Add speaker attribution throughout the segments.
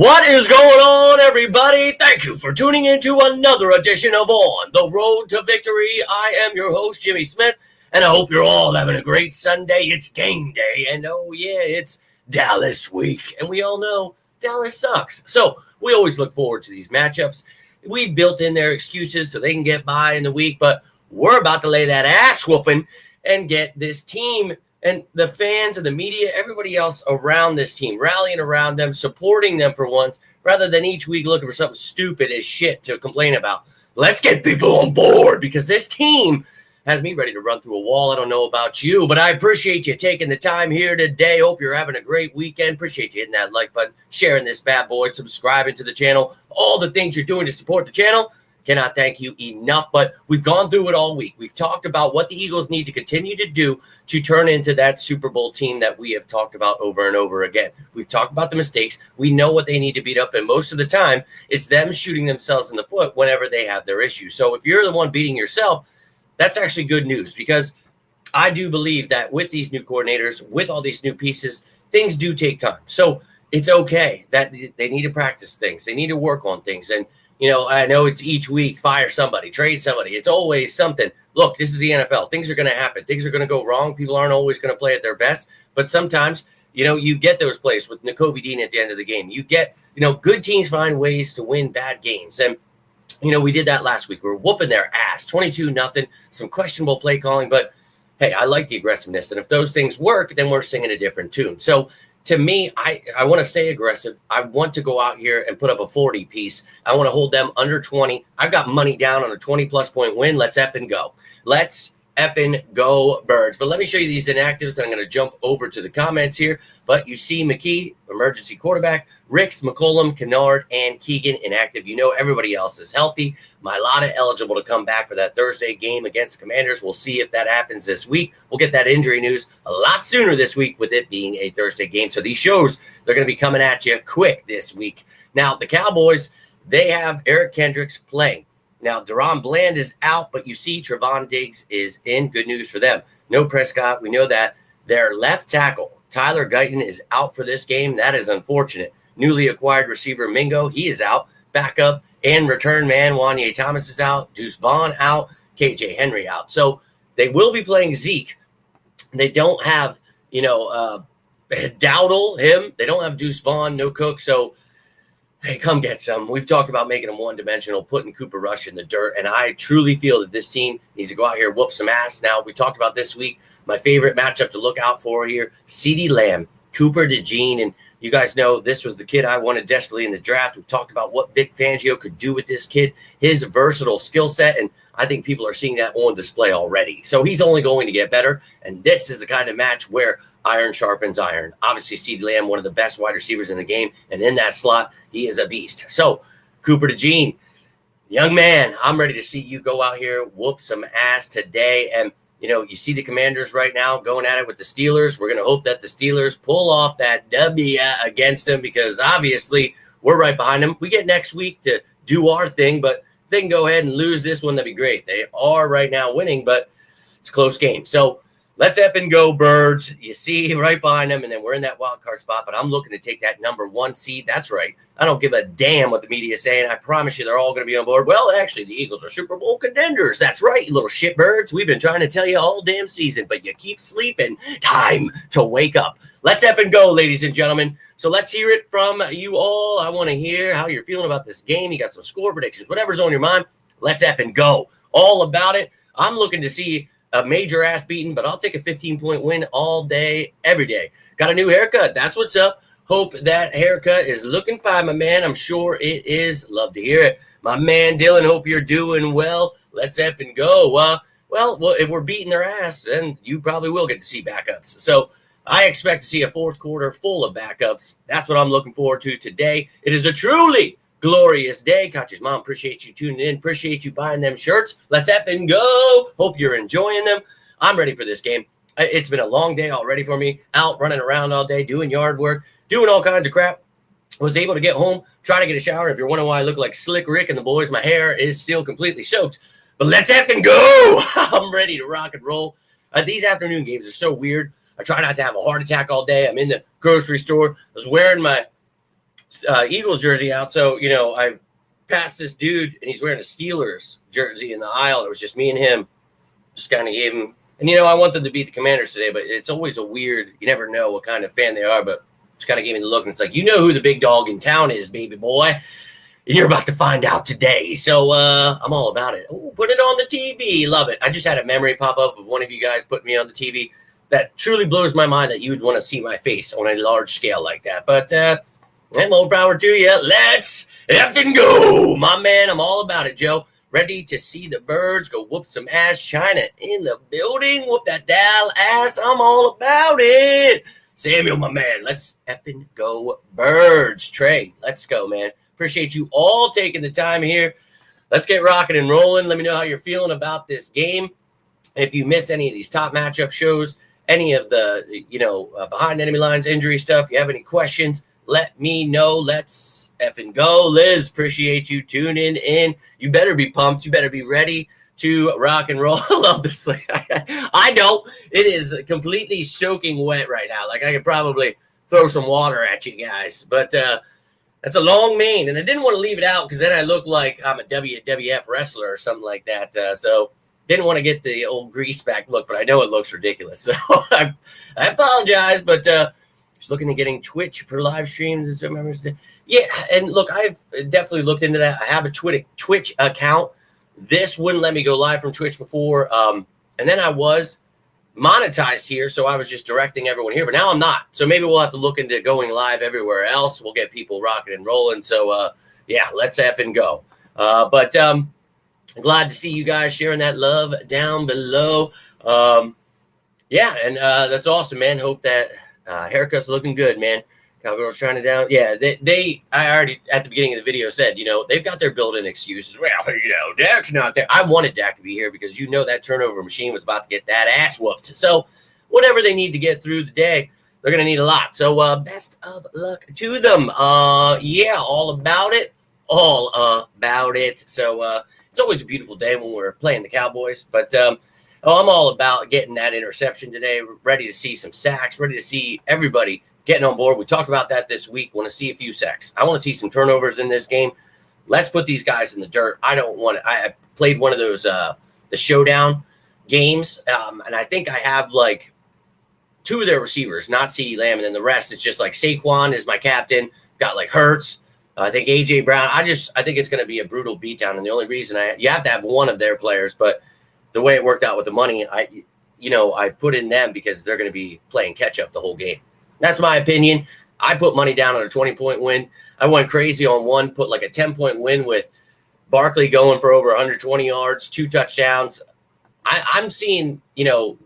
Speaker 1: What is going on, everybody? Thank you for tuning in to another edition of On the Road to Victory. I am your host, Jimmy Smith, and I hope you're all having a great Sunday. It's game day, and oh yeah, it's Dallas week, and we all know Dallas sucks. So we always look forward to these matchups. We built in their excuses so they can get by in the week, but we're about to lay that ass whooping and get this team and the fans and the media, everybody else around this team, rallying around them, supporting them for once, rather than each week looking for something stupid as shit to complain about. Let's get people on board because this team has me ready to run through a wall. I don't know about you, but I appreciate you taking the time here today. Hope you're having a great weekend. Appreciate you hitting that like button, sharing this bad boy, subscribing to the channel, all the things you're doing to support the channel. Cannot thank you enough, but we've gone through it all week. We've talked about what the Eagles need to continue to do to turn into that Super Bowl team that we have talked about over and over again. We've talked about the mistakes. We know what they need to beat up, and most of the time, it's them shooting themselves in the foot whenever they have their issues. So if you're the one beating yourself, that's actually good news because I do believe that with these new coordinators, with all these new pieces, things do take time. So it's okay that they need to practice things. They need to work on things, and you know, I know it's each week, fire somebody, trade somebody. It's always something. Look, this is the NFL. Things are going to happen. Things are going to go wrong. People aren't always going to play at their best. But sometimes, you know, you get those plays with Nakobe Dean at the end of the game. You get, you know, good teams find ways to win bad games. And, you know, we did that last week. We were whooping their ass, 22-0, some questionable play calling. But, hey, I like the aggressiveness. And if those things work, then we're singing a different tune. So, to me, I want to stay aggressive. I want to go out here and put up a 40 piece. I want to hold them under 20. I've got money down on a 20-plus point win. Let's effing go. Let's effing go, Birds. But let me show you these inactives. I'm going to jump over to the comments here. But you see McKee, emergency quarterback, Ricks, McCollum, Kennard, and Keegan inactive. You know everybody else is healthy. Mailata eligible to come back for that Thursday game against the Commanders. We'll see if that happens this week. We'll get that injury news a lot sooner this week with it being a Thursday game. So these shows, they're going to be coming at you quick this week. Now, the Cowboys, they have Eric Kendricks playing. Now, Deron Bland is out, but you see Trevon Diggs is in. Good news for them. No Prescott. We know that. Their left tackle, Tyler Guyton, is out for this game. That is unfortunate. Newly acquired receiver Mingo, he is out. Backup and return man Wanye Thomas is out. Deuce Vaughn out. KJ Henry out. So they will be playing Zeke. They don't have, you know, Dowdle, him. They don't have Deuce Vaughn, no Cook. So, hey, come get some. We've talked about making them one-dimensional, putting Cooper Rush in the dirt, and I truly feel that this team needs to go out here and whoop some ass. Now, we talked about this week, my favorite matchup to look out for here, CeeDee Lamb, Cooper DeJean, and you guys know this was the kid I wanted desperately in the draft. We talked about what Vic Fangio could do with this kid, his versatile skill set, and I think people are seeing that on display already. So he's only going to get better, and this is the kind of match where iron sharpens iron. Obviously, CeeDee Lamb, one of the best wide receivers in the game, and in that slot, he is a beast. So, Cooper DeJean, young man, I'm ready to see you go out here, whoop some ass today. And, you know, you see the Commanders right now going at it with the Steelers. We're going to hope that the Steelers pull off that W against them because, obviously, we're right behind them. We get next week to do our thing, but if they can go ahead and lose this one, that'd be great. They are right now winning, but it's a close game. So, let's effing go, Birds. You see right behind them, and then we're in that wild card spot, but I'm looking to take that number 1 seed. That's right. I don't give a damn what the media is saying. I promise you they're all going to be on board. Well, actually, the Eagles are Super Bowl contenders. That's right, you little shitbirds. We've been trying to tell you all damn season, but you keep sleeping. Time to wake up. Let's effing go, ladies and gentlemen. So let's hear it from you all. I want to hear how you're feeling about this game. You got some score predictions, whatever's on your mind. Let's effing go. All about it. I'm looking to see a major ass beating, but I'll take a 15-point win all day, every day. Got a new haircut. That's what's up. Hope that haircut is looking fine, my man. I'm sure it is. Love to hear it. My man, Dylan, hope you're doing well. Let's effing go. Well, if we're beating their ass, then you probably will get to see backups. So I expect to see a fourth quarter full of backups. That's what I'm looking forward to today. It is a truly glorious day. Kachi's mom, appreciate you tuning in. Appreciate you buying them shirts. Let's effing go. Hope you're enjoying them. I'm ready for this game. It's been a long day already for me. Out running around all day, doing yard work, doing all kinds of crap. Was able to get home, try to get a shower. If you're wondering why I look like Slick Rick and the boys, my hair is still completely soaked. But let's effing go. I'm ready to rock and roll. These afternoon games are so weird. I try not to have a heart attack all day. I'm in the grocery store. I was wearing my Eagles jersey out. So, I passed this dude, and he's wearing a Steelers jersey in the aisle. It was just me and him. Just kind of gave him. And, I want them to beat the Commanders today, but it's always a weird, you never know what kind of fan they are, but just kind of gave me the look. And it's like, who the big dog in town is, baby boy. And you're about to find out today. So I'm all about it. Ooh, put it on the TV. Love it. I just had a memory pop up of one of you guys putting me on the TV. That truly blows my mind that you would want to see my face on a large scale like that. But more power to you. Let's effing go, my man. I'm all about it, Joe. Ready to see the birds go whoop some ass. China in the building. Whoop that dial ass. I'm all about it. Samuel, my man. Let's effing go, birds. Trey, let's go, man. Appreciate you all taking the time here. Let's get rocking and rolling. Let me know how you're feeling about this game. If you missed any of these top matchup shows, any of the, behind enemy lines injury stuff, you have any questions, let me know. Let's effing go. Liz, appreciate you tuning in. You better be pumped. You better be ready to rock and roll. I love this thing. I don't. It is completely soaking wet right now. Like I could probably throw some water at you guys. But that's a long mane. And I didn't want to leave it out because then I look like I'm a WWF wrestler or something like that. So didn't want to get the old grease back look, but I know it looks ridiculous. So I apologize, but just looking at getting Twitch for live streams. Yeah, and look, I've definitely looked into that. I have a Twitch account. This wouldn't let me go live from Twitch before. And then I was monetized here, so I was just directing everyone here. But now I'm not. So maybe we'll have to look into going live everywhere else. We'll get people rocking and rolling. So, yeah, let's effing go. But glad to see you guys sharing that love down below. Yeah, and that's awesome, man. Hope that haircut's looking good, man. Cowgirls trying to down. Yeah, I already at the beginning of the video said, they've got their built-in excuses. Well, Dak's not there. I wanted Dak to be here because that turnover machine was about to get that ass whooped. So whatever they need to get through the day, they're going to need a lot. So best of luck to them. Yeah, all about it. All about it. So it's always a beautiful day when we're playing the Cowboys. But I'm all about getting that interception today. Ready to see some sacks. Ready to see everybody getting on board. We talked about that this week. Want to see a few sacks. I want to see some turnovers in this game. Let's put these guys in the dirt. I played one of those the showdown games, and I think I have like two of their receivers, not CeeDee Lamb, and then the rest it's just like Saquon is my captain. Got like Hurts. I think AJ Brown. I think it's going to be a brutal beatdown, and the only reason you have to have one of their players, but the way it worked out with the money, I put in them because they're going to be playing catch up the whole game. That's my opinion. I put money down on a 20-point win. I went crazy on one, put like a 10-point win with Barkley going for over 120 yards, 2 touchdowns. I'm seeing,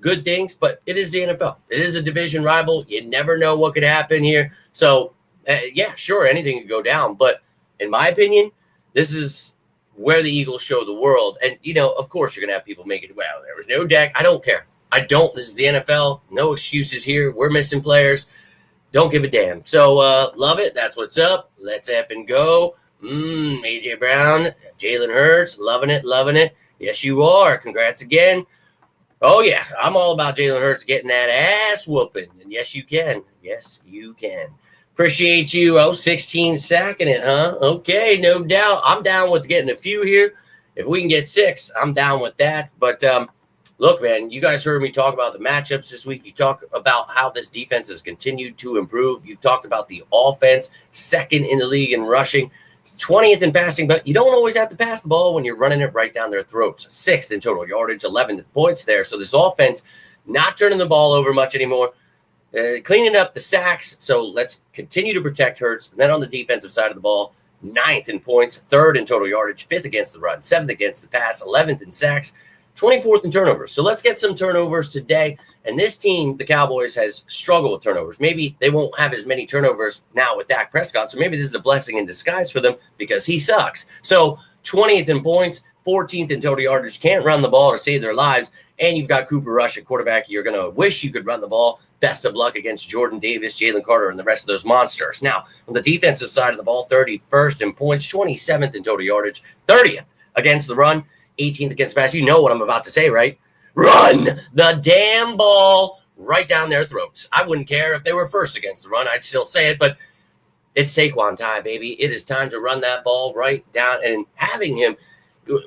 Speaker 1: good things, but it is the NFL. It is a division rival. You never know what could happen here. So, yeah, sure, anything could go down. But in my opinion, this is where the Eagles show the world. And, of course, you're going to have people make it, well, there was no Dak. I don't care. This is the NFL. No excuses here. We're missing players. Don't give a damn. So, love it. That's what's up. Let's effing go. AJ Brown, Jalen Hurts, loving it. Yes, you are. Congrats again. Oh, yeah. I'm all about Jalen Hurts getting that ass whooping. And yes, you can. Yes, you can. Appreciate you. 16 sacking it, huh? Okay, no doubt. I'm down with getting a few here. If we can get 6, I'm down with that. But, look, man, you guys heard me talk about the matchups this week. You talk about how this defense has continued to improve. You've talked about the offense, second in the league in rushing, 20th in passing, but you don't always have to pass the ball when you're running it right down their throats. 6th in total yardage, 11 points there. So this offense not turning the ball over much anymore, cleaning up the sacks. So let's continue to protect Hurts. And then on the defensive side of the ball, 9th in points, 3rd in total yardage, 5th against the run, 7th against the pass, 11th in sacks, 24th in turnovers. So let's get some turnovers today. And this team, the Cowboys, has struggled with turnovers. Maybe they won't have as many turnovers now with Dak Prescott. So maybe this is a blessing in disguise for them because he sucks. So 20th in points, 14th in total yardage. Can't run the ball or save their lives. And you've got Cooper Rush at quarterback. You're going to wish you could run the ball. Best of luck against Jordan Davis, Jalen Carter, and the rest of those monsters. Now, on the defensive side of the ball, 31st in points, 27th in total yardage, 30th against the run, 18th against pass. You know what I'm about to say, right? Run the damn ball right down their throats. I wouldn't care if they were first against the run. I'd still say it, but It's Saquon time, baby. It is time to run that ball right down and having him.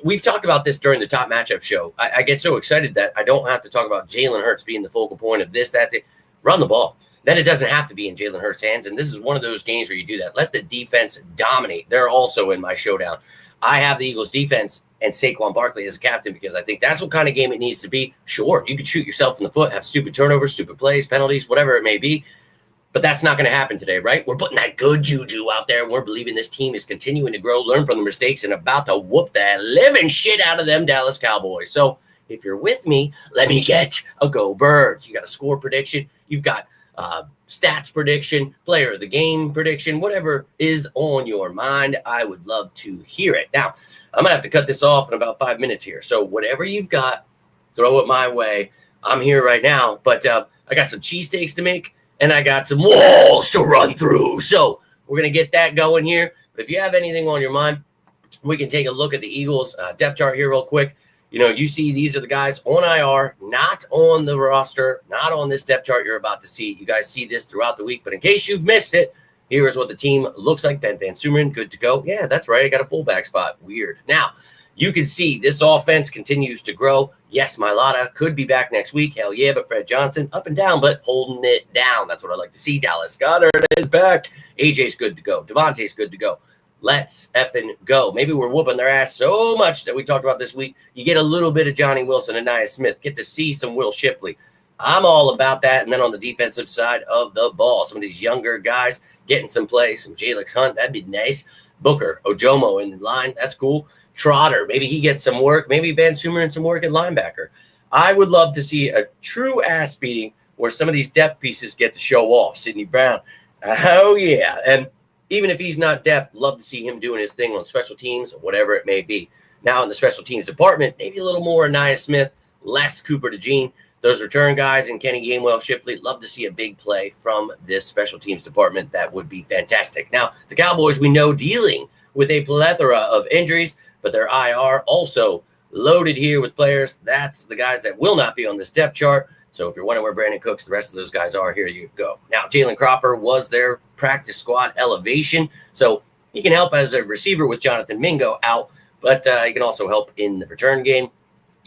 Speaker 1: We've talked about this during the top matchup show. I get so excited that I don't have to talk about Jalen Hurts being the focal point of this, that, run the ball. Then it doesn't have to be in Jalen Hurts' hands. And this is one of those games where you do that. Let the defense dominate. They're also in my showdown. I have the Eagles defense and Saquon Barkley as a captain because I think that's what kind of game it needs to be. Sure, you could shoot yourself in the foot, have stupid turnovers, stupid plays, penalties, whatever it may be. But that's not going to happen today, right? We're putting that good juju out there. We're believing this team is continuing to grow, learn from the mistakes, and about to whoop the living shit out of them Dallas Cowboys. So if you're with me, let me get a go Birds. You got a score prediction. You've got stats prediction, player of the game prediction, whatever is on your mind. I would love to hear it. Now, I'm going to have to cut this off in about 5 minutes here. So whatever you've got, throw it my way. I'm here right now, but I got some cheesesteaks to make, and I got some walls to run through. So we're going to get that going here. But if you have anything on your mind, we can take a look at the Eagles depth chart here real quick. You know, you see these are the guys on IR, not on the roster, not on this depth chart you're about to see. You guys see this throughout the week. But in case you've missed it, here is what the team looks like. Ben Van Sumeren, good to go. Yeah, that's right. I got a fullback spot. Weird. Now, you can see this offense continues to grow. Yes, Mailata could be back next week. Hell yeah, but Fred Johnson up and down, but holding it down. That's what I like to see. Dallas Goedert is back. AJ's good to go. Devontae's good to go. Let's effing go. Maybe we're whooping their ass so much that we talked about this week. You get a little bit of Johnny Wilson and Nia Smith. Get to see some Will Shipley. I'm all about that. And then on the defensive side of the ball, some of these younger guys getting some play, some Jalix Hunt. That'd be nice. Booker, Ojomo in the line. That's cool. Trotter, maybe he gets some work. Maybe Van Sumeren some work at linebacker. I would love to see a true ass beating where some of these depth pieces get to show off. Sidney Brown. Oh, yeah. And even if he's not depth, love to see him doing his thing on special teams, whatever it may be. Now in the special teams department, maybe a little more Nia Smith, less Cooper DeJean. Those return guys and Kenny Gainwell, Shipley, love to see a big play from this special teams department. That would be fantastic. Now, the Cowboys, we know, dealing with a plethora of injuries, but their IR also loaded here with players. That's the guys that will not be on this depth chart. So if you're wondering where Brandon Cooks, the rest of those guys are, here you go. Now, Jalen Cropper was their practice squad elevation. So he can help as a receiver with Jonathan Mingo out, but he can also help in the return game.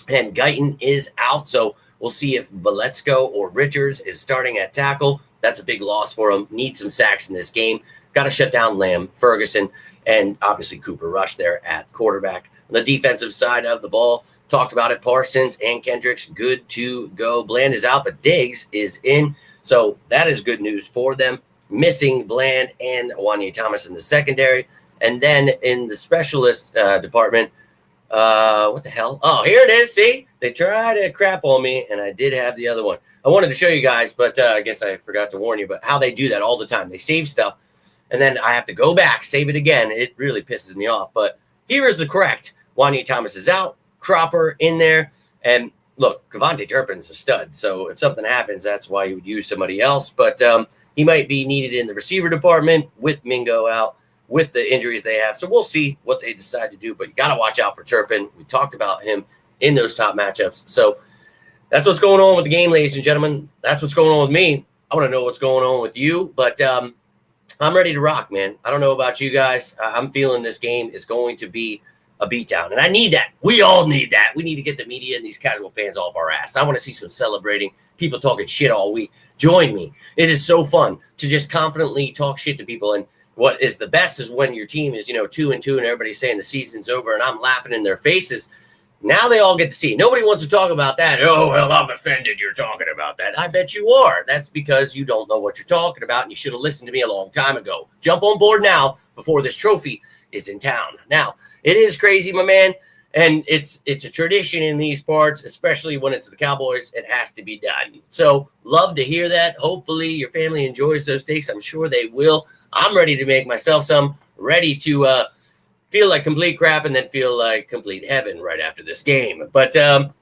Speaker 1: And Guyton is out. So we'll see if Valetsko or Richards is starting at tackle. That's a big loss for him. Need some sacks in this game. Got to shut down Lamb, Ferguson, and obviously Cooper Rush there at quarterback. On the defensive side of the ball, talked about it, Parsons and Kendricks, good to go. Bland is out, but Diggs is in. So that is good news for them. Missing Bland and Wanya Thomas in the secondary. And then in the specialist department, what the hell? Oh, here it is. See, they try to crap on me, and I did have the other one. I wanted to show you guys, but I guess I forgot to warn you, but how they do that all the time. They save stuff, and then I have to go back, save it again. It really pisses me off. But here is the correct. Wanya Thomas is out. Cropper in there. And look, Kevontae Turpin's a stud. So if something happens, that's why you would use somebody else. But he might be needed in the receiver department with Mingo out, with the injuries they have. So we'll see what they decide to do. But you got to watch out for Turpin. We talked about him in those top matchups. So that's what's going on with the game, ladies and gentlemen. That's what's going on with me. I want to know what's going on with you. But I'm ready to rock, man. I don't know about you guys. I'm feeling this game is going to be a beatdown, and I need that. We all need that. We need to get the media and these casual fans off our ass. I want to see some celebrating, people talking shit all week. Join me. It is so fun to just confidently talk shit to people. And what is the best is when your team is, 2-2 and everybody's saying the season's over and I'm laughing in their faces. Now they all get to see it. Nobody wants to talk about that. Oh, well, I'm offended you're talking about that. I bet you are. That's because you don't know what you're talking about, and you should have listened to me a long time ago. Jump on board now before this trophy is in town. Now, it is crazy, my man, and it's a tradition in these parts, especially when it's the Cowboys. It has to be done. So love to hear that. Hopefully your family enjoys those steaks. I'm sure they will. I'm ready to make myself some, ready to feel like complete crap and then feel like complete heaven right after this game. But,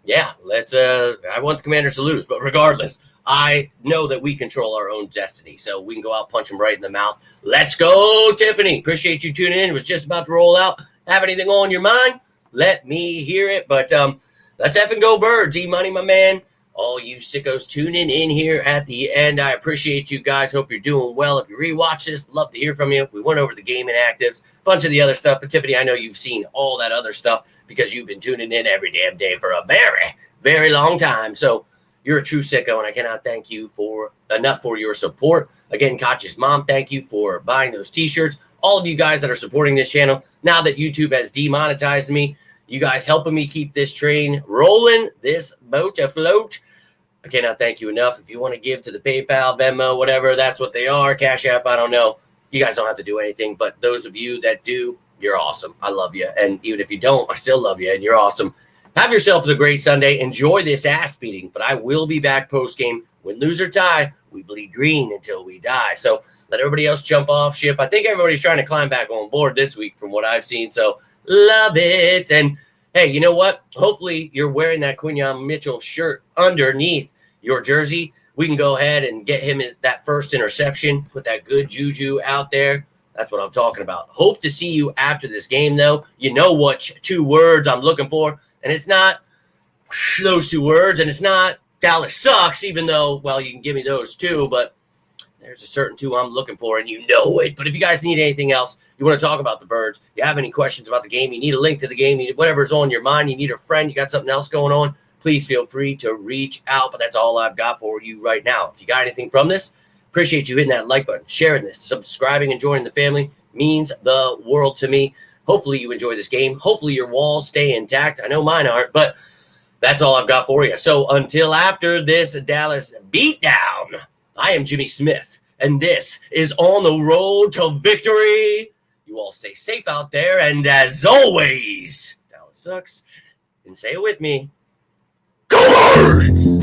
Speaker 1: yeah, let's I want the Commanders to lose. But regardless, I know that we control our own destiny. So we can go out, punch them right in the mouth. Let's go, Tiffany. Appreciate you tuning in. It was just about to roll out. Have anything on your mind? Let me hear it. But let's effing go Birds. E-Money, my man. all you sickos tuning in here at the end. I appreciate you guys. Hope you're doing well. If you rewatch this, love to hear from you. We went over the game Inactives, a bunch of the other stuff. But Tiffany, I know you've seen all that other stuff because you've been tuning in every damn day for a very, very long time. So you're a true sicko, and I cannot thank you enough for your support. Again, Katya's mom, thank you for buying those t-shirts. All of you guys that are supporting this channel, now that YouTube has demonetized me, you guys helping me keep this train rolling, this boat afloat. I cannot thank you enough. If you want to give to the PayPal, Venmo, whatever, that's what they are. Cash App, I don't know. You guys don't have to do anything, but those of you that do, you're awesome. I love you. And even if you don't, I still love you, and you're awesome. Have yourselves a great Sunday. Enjoy this ass beating, but I will be back post-game. Win, lose, or tie, we bleed green until we die. So let everybody else jump off ship. I think everybody's trying to climb back on board this week from what I've seen, so love it. And, hey, you know what? Hopefully you're wearing that Quinyon Mitchell shirt underneath your jersey. We can go ahead and get him that first interception, put that good juju out there. That's what I'm talking about. Hope to see you after this game, though. You know what 2 words I'm looking for, and it's not those 2 words, and it's not Dallas sucks, even though, well, you can give me those too, but there's a certain 2 I'm looking for, and you know it. But if you guys need anything else, you want to talk about the Birds, you have any questions about the game, you need a link to the game, whatever's on your mind, you need a friend, you got something else going on, please feel free to reach out. But that's all I've got for you right now. If you got anything from this, appreciate you hitting that like button, sharing this, subscribing, and joining the family. Means the world to me. Hopefully you enjoy this game. Hopefully your walls stay intact. I know mine aren't, but that's all I've got for you. So until after this Dallas beatdown, I am Jimmy Smith, and this is On the Road to Victory. You all stay safe out there, and as always, Dallas sucks. And say it with me. Go Birds!